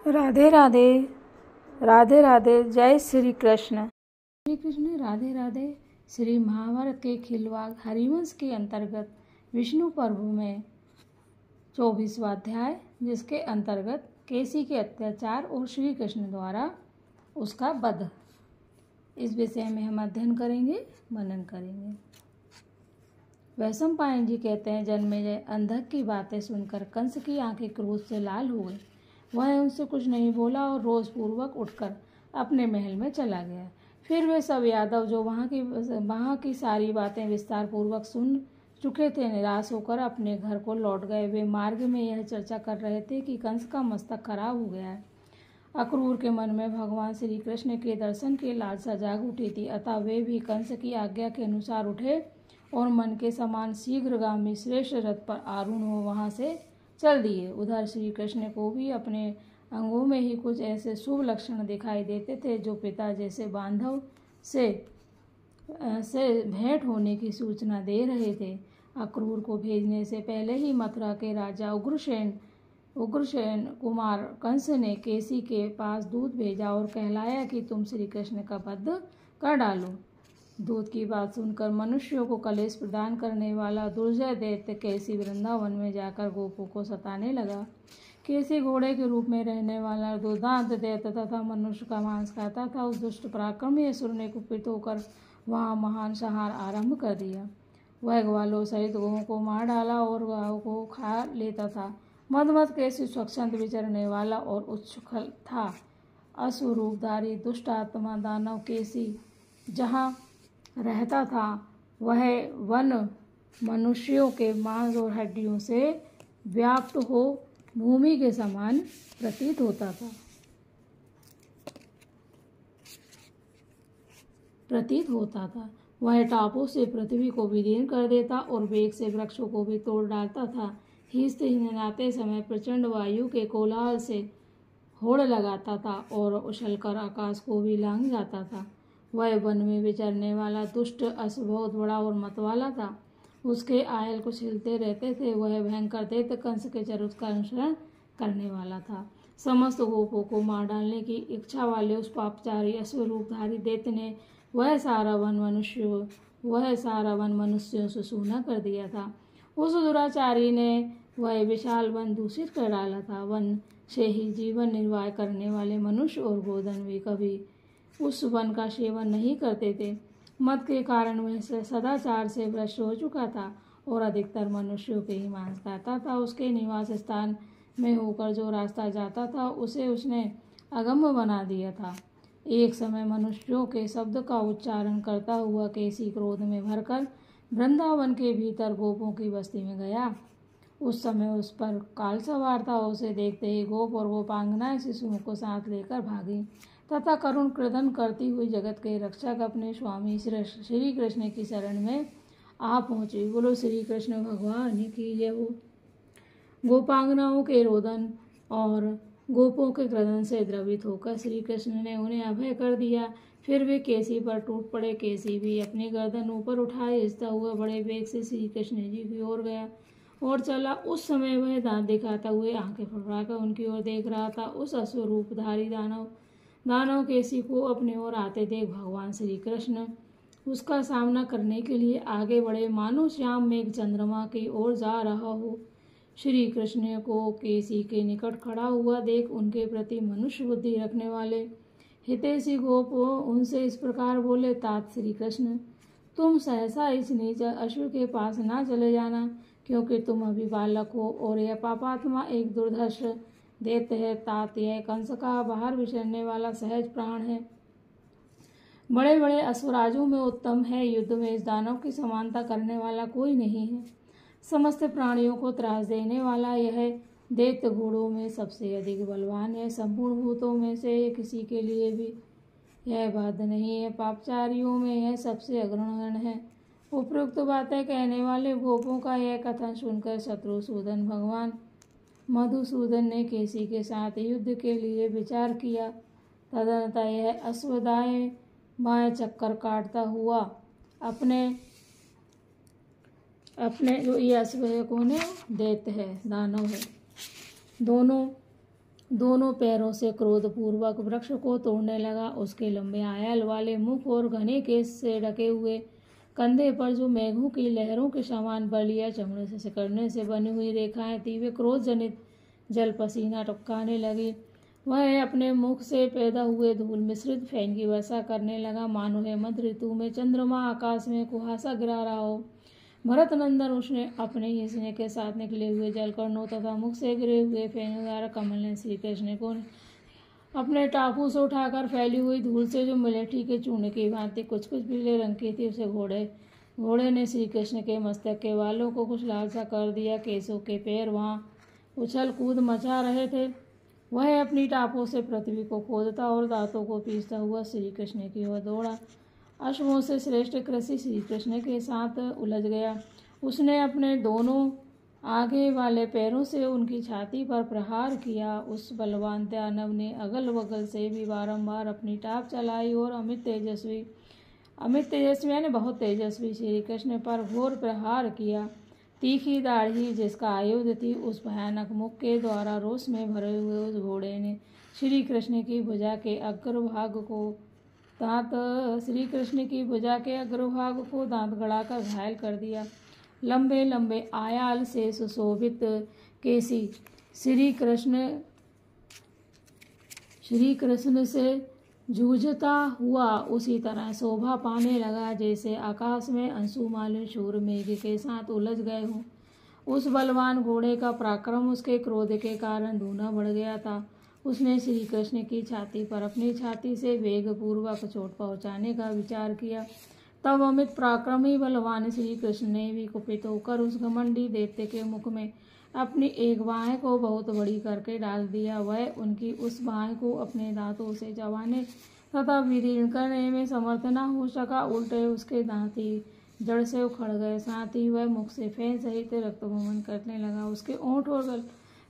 राधे राधे, राधे राधे, जय श्री कृष्ण। श्री कृष्ण राधे राधे श्री महाभारत के खिलवाड़ हरिवंश के अंतर्गत विष्णु पर्व में 24वां अध्याय, जिसके अंतर्गत केसी के अत्याचार और श्री कृष्ण द्वारा उसका वध, इस विषय में हम अध्ययन करेंगे, मनन करेंगे। वैशंपायन जी कहते हैं, जन्मेजय अंधक की बातें सुनकर कंस की आंखें क्रोध से लाल हो गई। वह उनसे कुछ नहीं बोला और रोषपूर्वक उठकर अपने महल में चला गया। फिर वे सब यादव जो वहाँ की सारी बातें विस्तार पूर्वक सुन चुके थे, निराश होकर अपने घर को लौट गए। वे मार्ग में यह चर्चा कर रहे थे कि कंस का मस्तक खराब हो गया है। अक्रूर के मन में भगवान श्री कृष्ण के दर्शन की लालसा जाग उठी थी, अतः वे भी कंस की आज्ञा के अनुसार उठे और मन के समान शीघ्रगामी श्रेष्ठ रथ पर आरूढ़ हो वहाँ से चल दिए। उधर श्री कृष्ण को भी अपने अंगों में ही कुछ ऐसे शुभ लक्षण दिखाई देते थे जो पिता जैसे बांधव से भेंट होने की सूचना दे रहे थे। अक्रूर को भेजने से पहले ही मथुरा के राजा उग्रसेन कुमार कंस ने केसी के पास दूत भेजा और कहलाया कि तुम श्री कृष्ण का वध कर डालो। दूत की बात सुनकर मनुष्यों को कलेश प्रदान करने वाला दुर्जय दैत्य केसी वृंदावन में जाकर गोपों को सताने लगा। केसी घोड़े के रूप में रहने वाला दुर्दांत दैत्य तथा मनुष्य का मांस खाता था। उस दुष्ट पराक्रमी असुर ने कुपित होकर वहाँ महान संहार आरंभ कर दिया। वह ग्वालों सहित गौों को मार डाला और गायों को खा लेता था। मदमद केसी स्वच्छंद विचरने वाला और उच्छृंखल था। असुरूपधारी दुष्ट आत्मा दानव केसी जहाँ रहता था, वह वन मनुष्यों के मांस और हड्डियों से व्याप्त हो भूमि के समान प्रतीत होता था। वह टापों से पृथ्वी को विदीर्ण कर देता और वेग से वृक्षों को भी तोड़ डालता था। हिंसते हिननाते समय प्रचंड वायु के कोलाहल से होड़ लगाता था और उछलकर आकाश को भी लांघ जाता था। वह वन में विचरने वाला दुष्ट अश्व बहुत बड़ा और मतवाला था। उसके आयल कुछ हिलते रहते थे। वह भयंकर दैत्य कंस के चरित्र का अनुसरण करने वाला था। समस्त गोपों को मार डालने की इच्छा वाले उस पापचारी अश्वरूपधारी दैत्य ने वह सारा वन मनुष्यों से सूना कर दिया था। उस दुराचारी ने वह विशाल वन दूषित कर डाला था। वन से ही जीवन निर्वाह करने वाले मनुष्य और गोधन भी कभी उस वन का सेवन नहीं करते थे। मद के कारण वह सदाचार से भ्रष्ट हो चुका था और अधिकतर मनुष्यों के ही मांस खाता था। उसके निवास स्थान में होकर जो रास्ता जाता था उसे उसने अगम्य बना दिया था। एक समय मनुष्यों के शब्द का उच्चारण करता हुआ केसी क्रोध में भरकर वृंदावन के भीतर गोपों की बस्ती में गया। उस समय उस पर काल सवार था। उसे देखते ही गोप और गोपांगनाएं शिशुओं को साथ लेकर भागी तथा करुण क्रदन करती हुई जगत के रक्षक अपने स्वामी श्री कृष्ण की शरण में आ पहुंची। बोलो श्री कृष्ण भगवान की जय हो। गोपांगनाओं के रोदन और गोपों के क्रदन से द्रवित होकर श्री कृष्ण ने उन्हें अभय कर दिया। फिर वे केसी पर टूट पड़े। केसी भी अपनी गर्दन ऊपर उठाए हिंसता हुआ बड़े वेग से श्री कृष्ण जी की ओर गया और चला। उस समय वह दांत दिखाता हुए आंखें फड़फड़ाकर उनकी ओर देख रहा था। उस अश्वरूपधारी दानव केसी को अपने ओर आते देख भगवान श्री कृष्ण उसका सामना करने के लिए आगे बढ़े, मानो श्याम मेघ चंद्रमा की ओर जा रहा हो। श्री कृष्ण को केसी के निकट खड़ा हुआ देख उनके प्रति मनुष्य बुद्धि रखने वाले हितैषी गोप उनसे इस प्रकार बोले, तात श्री कृष्ण, तुम सहसा इस नीच अश्व के पास ना चले जाना, क्योंकि तुम अभी बालक हो और यह पापात्मा एक दुर्धर्ष दैत्य है। तात, यह कंस का बाहर विचरने वाला सहज प्राण है। बड़े बड़े अश्वराजों में उत्तम है। युद्ध में इस दानव की समानता करने वाला कोई नहीं है। समस्त प्राणियों को त्रास देने वाला यह दैत्य घोड़ों में सबसे अधिक बलवान है। संपूर्ण भूतों में से किसी के लिए भी यह बाध्य नहीं है। पापचारियों में यह सबसे अग्रगण्य है। उपयुक्त बातें कहने वाले गोपों का यह कथन सुनकर शत्रुसूदन भगवान मधुसूदन ने केसी के साथ युद्ध के लिए विचार किया। तदनंतर यह अश्व दाएं बाएं चक्कर काटता हुआ अपने जो ये अश्व है कौन है? दैत्य है, दानव है। दोनों पैरों से क्रोधपूर्वक वृक्ष को तोड़ने लगा। उसके लंबे आयल वाले मुख और घने केस से ढके हुए कंधे पर जो मेघों की लहरों के समान बलिया चमड़े से सिकड़ने से बनी हुई रेखाएं थी, वे क्रोध जनित जल पसीना टपकाने लगी। वह अपने मुख से पैदा हुए धूल मिश्रित फैन की वर्षा करने लगा, मानो हेमंत ऋतु में चंद्रमा आकाश में कुहासा गिरा रहा हो। भरत नंदन उसने अपने ही स्नेह के साथ निकले हुए जलकर्णों तथा मुख से गिरे हुए फैन द्वारा कमल ने श्री कृष्ण को अपने टापू से उठाकर फैली हुई धूल से जो मिलेठी के चूने की भांति कुछ कुछ पीले रंग की थी, उसे घोड़े ने श्री कृष्ण के मस्तक के बालों को कुछ लाल सा कर दिया। केसों के पैर वहाँ उछल कूद मचा रहे थे। वह अपनी टापों से पृथ्वी को खोदता और दांतों को पीसता हुआ श्री कृष्ण की ओर दौड़ा। अश्वों से श्रेष्ठ कृषि श्री कृष्ण के साथ उलझ गया। उसने अपने दोनों आगे वाले पैरों से उनकी छाती पर प्रहार किया। उस बलवान दानव ने अगल बगल से भी बारंबार अपनी टाप चलाई और अमित तेजस्वी यानी बहुत तेजस्वी श्री कृष्ण पर घोर प्रहार किया। तीखी दाढ़ी जिसका आयुध थी, उस भयानक मुख के द्वारा रोष में भरे हुए उस घोड़े ने श्री कृष्ण की भुजा के अग्रभाग को दांत गड़ाकर घायल कर दिया। लंबे लंबे आयाल से सुशोभित केसी श्री कृष्ण से जूझता हुआ उसी तरह शोभा पाने लगा जैसे आकाश में अंशुमालिन शूर मेघ के साथ उलझ गए हों। उस बलवान घोड़े का पराक्रम उसके क्रोध के कारण दूना बढ़ गया था। उसने श्री कृष्ण की छाती पर अपनी छाती से वेगपूर्वक चोट पहुँचाने का विचार किया। तब अमित पराक्रमी बलवान श्री कृष्ण ने भी कुपित होकर उस घमंडी दैत्य के मुख में अपनी एक बाहें को बहुत बड़ी करके डाल दिया। वह उनकी उस बाहें को अपने दांतों से चबाने तथा विदीर्ण करने में समर्थ न हो सका, उल्टे उसके दांत ही जड़ से उखड़ गए। साथ ही वह मुख से फैन सहित रक्त बमन करने लगा। उसके ओंठ और गल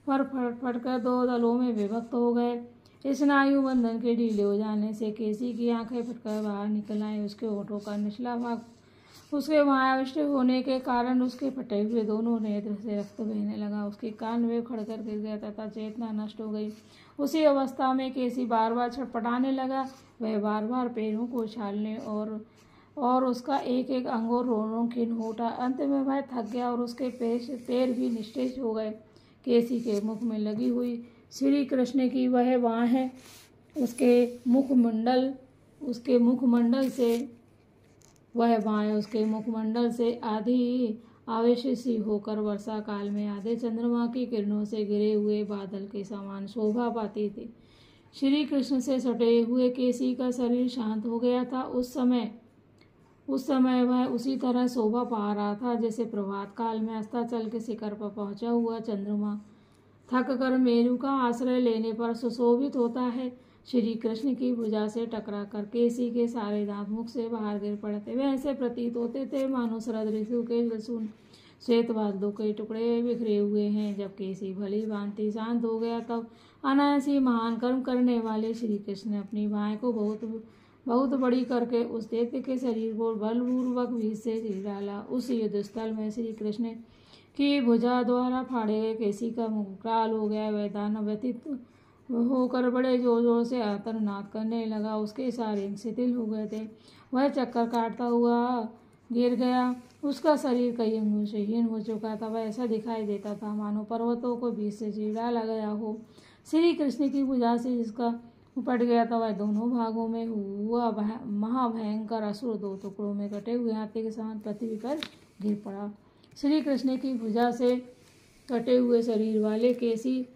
पर फटकर दो दलों में विभक्त हो गए। स्नायु बंधन के ढीले हो जाने से केसी की आंखें फटकर बाहर निकल आई। उसके ओठों का निचला भाग उसके मायाविष्ट होने के कारण उसके फटे हुए दोनों नेत्र से रक्त बहने लगा। उसके कान में खड़कर गिर गया तथा चेतना नष्ट हो गई। उसी अवस्था में केसी बार बार छटपटाने लगा। वह बार बार पैरों को उछालने और उसका एक एक अंग और रोनों खिन उठा। अंत में वह थक गया और उसके पैर भी निस्तेज हो गए। केसी के मुख में लगी हुई श्री कृष्ण की वह बाहें उसके मुखमंडल से आधी आवेश सी होकर वर्षा काल में आधे चंद्रमा की किरणों से घिरे हुए बादल के समान शोभा पाती थी। श्री कृष्ण से सटे हुए केसी का शरीर शांत हो गया था। उस समय वह उसी तरह शोभा पा रहा था जैसे प्रभात काल में अस्ताचल के शिखर पर पहुंचा हुआ चंद्रमा थक कर मेरु का आश्रय लेने पर सुशोभित होता है। श्री कृष्ण की भुजा से टकरा कर केसी के सारे दांत मुख से बाहर गिर पड़ते। वे ऐसे प्रतीत होते थे मानो शरद ऋतु के लहसुन श्वेत बादलों के टुकड़े बिखरे हुए हैं। जब केसी भली भांति शांत हो गया तब अनायास ही महान कर्म करने वाले श्री कृष्ण ने अपनी बाहें को बहुत बड़ी करके उस दैत्य के शरीर को बलपूर्वक बीच से चीर डाला। उस युद्ध स्थल में श्री कृष्ण की भुजा द्वारा फाड़े गए केसी का मुख काल हो गया। वह दानव व्यथित होकर बड़े जोर जोर से आर्तनाद करने लगा। उसके सारे अंग शिथिल हो गए थे। वह चक्कर काटता हुआ गिर गया। उसका शरीर कई अंगों से हीन हो चुका था। वह ऐसा दिखाई देता था मानो पर्वतों को बीच से चीर डाला गया हो। श्री कृष्ण की भुजा से जिसका उपट गया था वह दोनों भागों में हुआ महाभयंकर असुर दो टुकड़ों में कटे हुए हाथी के समान पृथ्वी पर गिर पड़ा। श्री कृष्ण की भुजा से कटे हुए शरीर वाले केसी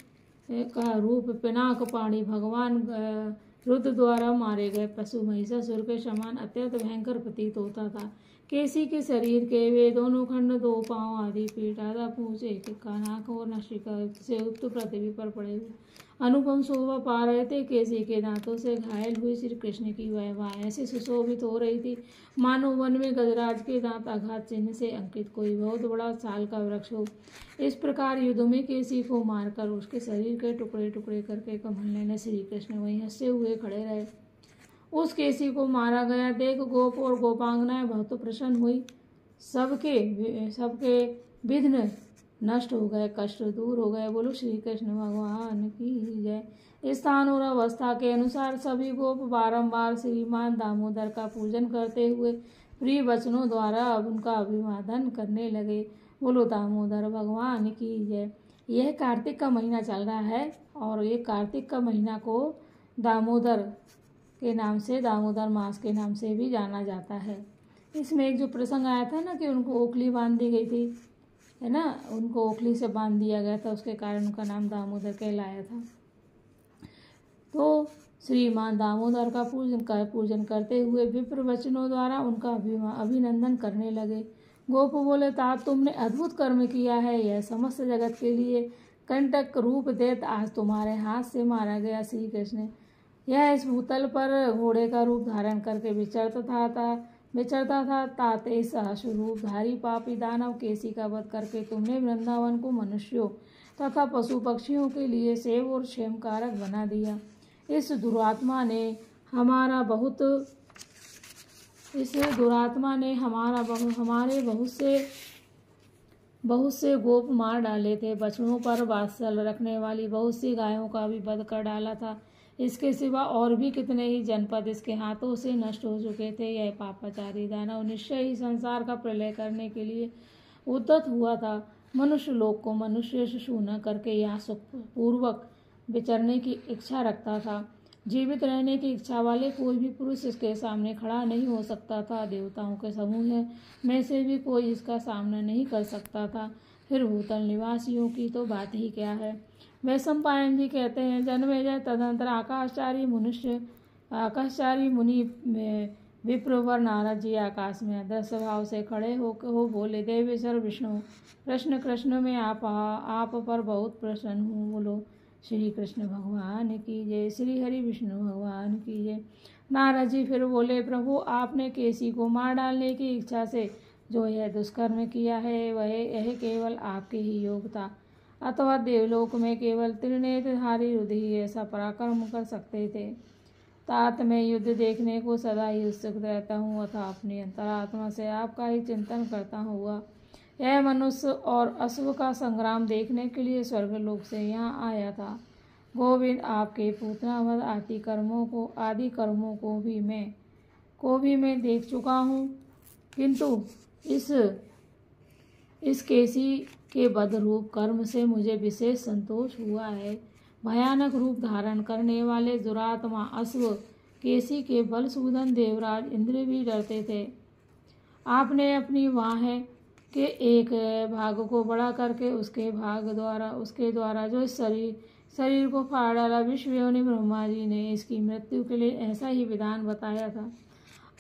का रूप पिनाक पाणी भगवान रुद्र द्वारा मारे गए पशु महिषासुर के समान अत्यंत भयंकर प्रतीत होता था। केसी के शरीर के वे दोनों खंड, दो पांव आदि, पीठ आधा, पूंछ, एक नाक और नासिका से युक्त पृथ्वी पर पड़े हुए अनुपम शोभा पा रहे थे। केसी के दांतों से घायल हुई श्री कृष्ण की वह बाहें ऐसी सुशोभित हो रही थी मानो वन में गजराज के दांत आघात चिन्ह से अंकित कोई बहुत बड़ा साल का वृक्ष हो। इस प्रकार युद्ध में केसी को मारकर उसके शरीर के टुकड़े टुकड़े करके कमल ने श्री कृष्ण वहीं हंसते हुए खड़े रहे। उस केसी को मारा गया देख गोप और गोपांगनाएं बहुत प्रसन्न हुई। सबके विघ्न नष्ट हो गए, कष्ट दूर हो गए। बोलो श्री कृष्ण भगवान की जय। स्थान और अवस्था के अनुसार सभी गोप बारंबार श्रीमान दामोदर का पूजन करते हुए प्रिय वचनों द्वारा अब उनका अभिवादन करने लगे। बोलो दामोदर भगवान की जय। यह कार्तिक का महीना चल रहा है और ये कार्तिक का महीना को दामोदर के नाम से, दामोदर मास के नाम से भी जाना जाता है। इसमें एक जो प्रसंग आया था ना कि उनको ओखली बांध दी गई थी, है ना, उनको ओखली से बांध दिया गया था, उसके कारण उनका नाम दामोदर कहलाया था। तो श्रीमान दामोदर का पूजन करते हुए विप्र वचनों द्वारा उनका अभिनंदन करने लगे। गोप बोले, तात तुमने अद्भुत कर्म किया है। यह समस्त जगत के लिए कंटक रूप देत आज तुम्हारे हाथ से मारा गया श्री कृष्ण। यह इस भूतल पर घोड़े का रूप धारण करके विचरता था। तात इस अश्वरूपधारी पापी दानव केसी का वध करके तुमने वृंदावन को मनुष्यों तथा पशु पक्षियों के लिए सेव और क्षेम कारक बना दिया। इस दुरात्मा ने हमारे बहुत से गोप मार डाले थे। बछड़ों पर वात्सल रखने वाली बहुत सी गायों का भी वध कर डाला था। इसके सिवा और भी कितने ही जनपद इसके हाथों से नष्ट हो चुके थे। यह पापाचारी दानव निश्चय ही संसार का प्रलय करने के लिए उद्यत हुआ था। मनुष्य लोक को मनुष्य से शून्य करके यहाँ सुखपूर्वक विचरने की इच्छा रखता था। जीवित रहने की इच्छा वाले कोई भी पुरुष इसके सामने खड़ा नहीं हो सकता था। देवताओं के समूह में से भी कोई इसका सामना नहीं कर सकता था, फिर भूतल निवासियों की तो बात ही क्या है। वैशंपायन जी कहते हैं, जन्मेजय तदंतर आकाशचारी मुनि विप्रवर नारद जी आकाश में अदृश्य भाव से खड़े हो बोले, देवेश्वर विष्णु कृष्ण में आप पर बहुत प्रसन्न हूँ। बोलो श्री कृष्ण भगवान की जय। श्री हरि विष्णु भगवान की जय। नारद जी फिर बोले, प्रभु आपने केसी को मार डालने की इच्छा से जो यह दुष्कर्म किया है वह यह केवल आपके ही योग था, अथवा देवलोक में केवल त्रिनेत्रधारी रुद्र ही ऐसा पराक्रम कर सकते थे। तात मैं युद्ध देखने को सदा ही उत्सुक रहता हूँ, अतः अपनी अंतरात्मा से आपका ही चिंतन करता हुआ यह मनुष्य और अश्व का संग्राम देखने के लिए स्वर्गलोक से यहाँ आया था। गोविंद आपके पूतनावध आदि कर्मों को भी मैं देख चुका हूँ, किंतु इस केसी के वध रूप कर्म से मुझे विशेष संतोष हुआ है। भयानक रूप धारण करने वाले दुरात्मा अश्व केसी के बल सूदन देवराज इंद्र भी डरते थे। आपने अपनी वाह के एक भाग को बड़ा करके उसके द्वारा जो इस शरीर को फाड़ डाला। विश्वयोनि ब्रह्मा जी ने इसकी मृत्यु के लिए ऐसा ही विधान बताया था।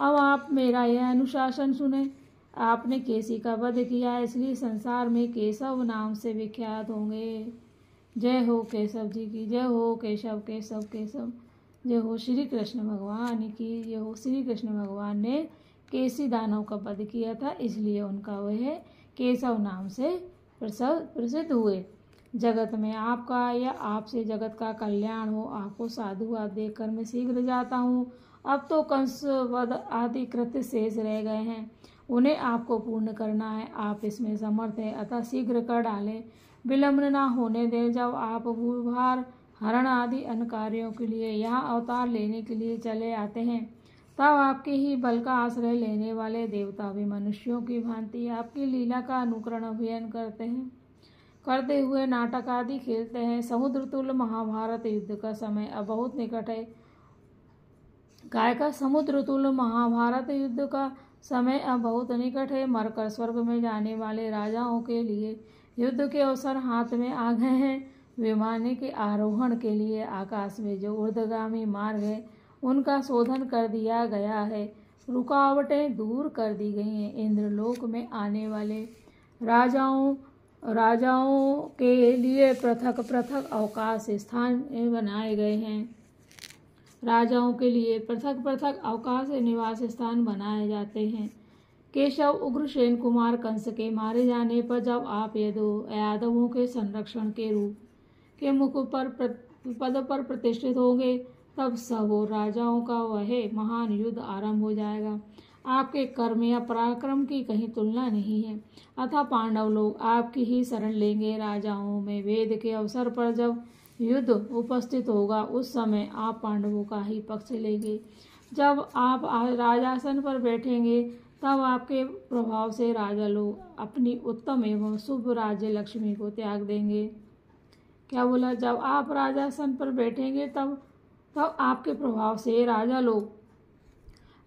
अब आप मेरा यह अनुशासन सुने। आपने केसी का वध किया, इसलिए संसार में केशव नाम से विख्यात होंगे। जय हो केशव जी की, जय हो केशव केशव केशव, जय हो श्री कृष्ण भगवान की, जय हो। श्री कृष्ण भगवान ने केसी दानव का वध किया था, इसलिए उनका वह केशव नाम से प्रसिद्ध हुए। जगत में आपका या आपसे जगत का कल्याण हो। आपको साधुवाद देखकर मैं शीघ्र जाता हूँ। अब तो कंस वध आदि कृत्य शेष रह गए हैं, उन्हें आपको पूर्ण करना है। आप इसमें समर्थ हैं, अतः शीघ्र कर डालें, विलम्ब न होने दें। जब आप भूभार हरण आदि अन्य कार्यों के लिए यहाँ अवतार लेने के लिए चले आते हैं, तब आपके ही बल का आश्रय लेने वाले देवता भी मनुष्यों की भांति आपकी लीला का अनुकरण अभिनय करते हुए नाटक आदि खेलते हैं। समुद्र तुल्य महाभारत युद्ध का समय अब बहुत निकट है। काय का समुद्र तुल्य महाभारत युद्ध का समय अब बहुत निकट है। मरकर स्वर्ग में जाने वाले राजाओं के लिए युद्ध के अवसर हाथ में आ गए हैं। विमान के आरोहण के लिए आकाश में जो ऊर्ध्वगामी मार्ग है उनका शोधन कर दिया गया है, रुकावटें दूर कर दी गई हैं। इंद्रलोक में आने वाले राजाओं के लिए पृथक पृथक अवकाश स्थान बनाए गए हैं। राजाओं के लिए पृथक पृथक अवकाश निवास स्थान बनाए जाते हैं। केशव उग्रसेन कुमार कंस के मारे जाने पर जब आप यादवों के संरक्षण के रूप के पद पर प्रतिष्ठित होंगे, तब सब राजाओं का वह महान युद्ध आरंभ हो जाएगा। आपके कर्म या पराक्रम की कहीं तुलना नहीं है। अतः पांडव लोग आपकी ही शरण लेंगे। राजाओं में वेद के अवसर पर जब युद्ध उपस्थित होगा उस समय आप पांडवों का ही पक्ष लेंगे। जब आप राजासन पर बैठेंगे तब आपके प्रभाव से राजा लोग अपनी उत्तम एवं शुभ राज्य लक्ष्मी को त्याग देंगे। क्या बोला? जब आप राजासन पर बैठेंगे तब आपके प्रभाव से राजा लोग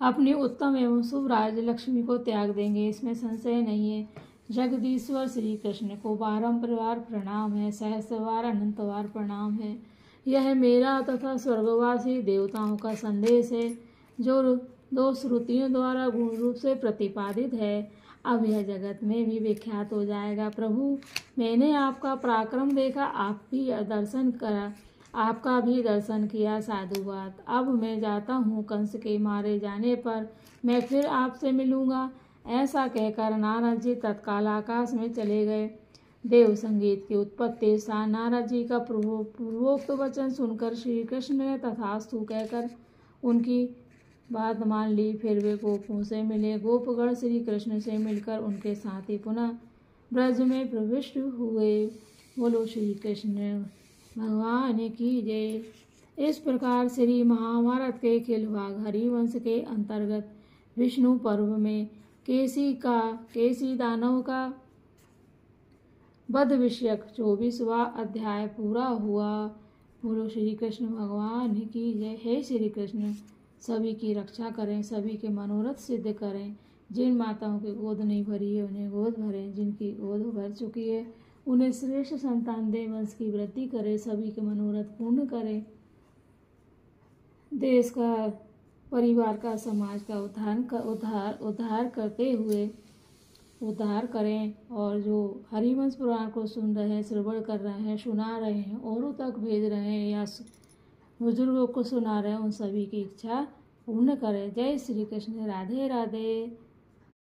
अपनी उत्तम एवं शुभ राज्य लक्ष्मी को त्याग देंगे, इसमें संशय नहीं है। जगदीश्वर श्री कृष्ण को बारंबार प्रणाम है, सहस्रवार अनंतवार प्रणाम है। यह मेरा तथा स्वर्गवासी देवताओं का संदेश है जो 2 श्रुतियों द्वारा गुण रूप से प्रतिपादित है। अब यह जगत में भी विख्यात हो जाएगा। प्रभु, मैंने आपका पराक्रम देखा, आपका भी दर्शन किया, साधुवाद। अब मैं जाता हूँ, कंस के मारे जाने पर मैं फिर आपसे मिलूँगा। ऐसा कहकर नारद जी तत्काल आकाश में चले गए। देव संगीत की उत्पत्ति स्थान नारद जी का पूर्वोक्त वचन सुनकर श्री कृष्ण ने तथास्तु कहकर उनकी बात मान ली। फिर वे गोपों से मिले। गोपगण श्री कृष्ण से मिलकर उनके साथ ही पुनः ब्रज में प्रविष्ट हुए। बोलो श्री कृष्ण भगवान की जय। इस प्रकार श्री महाभारत के खिलवाड़ हरिवंश के अंतर्गत विष्णु पर्व में केसी दानव का वध विषयक 24वां अध्याय पूरा हुआ। बोलो श्री कृष्ण भगवान की जय। हे श्री कृष्ण, सभी की रक्षा करें, सभी के मनोरथ सिद्ध करें। जिन माताओं की गोद नहीं भरी है उन्हें गोद भरें, जिनकी गोद भर चुकी है उन्हें श्रेष्ठ संतान दे, वंश की वृद्धि करें, सभी के मनोरथ पूर्ण करें, देश का, परिवार का, समाज का उद्धार करें। और जो हरिवंश पुराण को सुन रहे हैं, श्रवण कर रहे हैं, सुना रहे हैं, औरों तक भेज रहे हैं या बुजुर्गों को सुना रहे हैं, उन सभी की इच्छा पूर्ण करें। जय श्री कृष्ण। राधे राधे।